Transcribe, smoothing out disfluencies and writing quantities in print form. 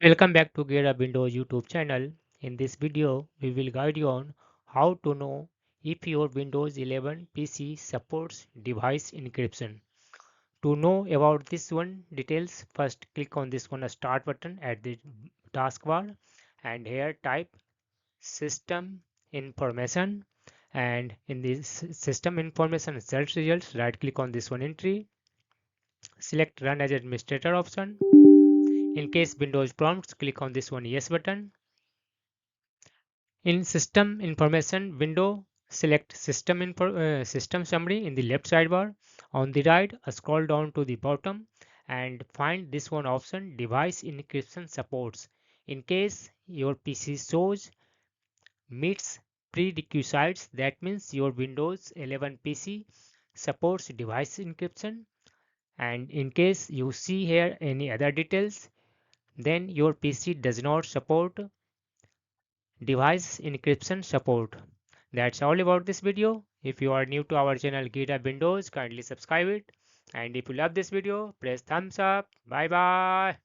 Welcome back to Get Windows YouTube channel. In this video, we will guide you on how to know if your Windows 11 PC supports device encryption. To know about this one details, first click on this one start button at the taskbar and here type system information, and in this system information search results right click on this one entry, select run as administrator option. In case Windows prompts, click on this one yes button. In System Information window, select System Summary in the left sidebar. On the right, scroll down to the bottom and find this one option Device Encryption Supports. In case your PC shows meets prerequisites, that means your Windows 11 PC supports device encryption. And in case you see here any other details, then your PC does not support device encryption support. That's all about this video. If you are new to our channel GitHub Windows, kindly subscribe it. And if you love this video, press thumbs up. Bye bye.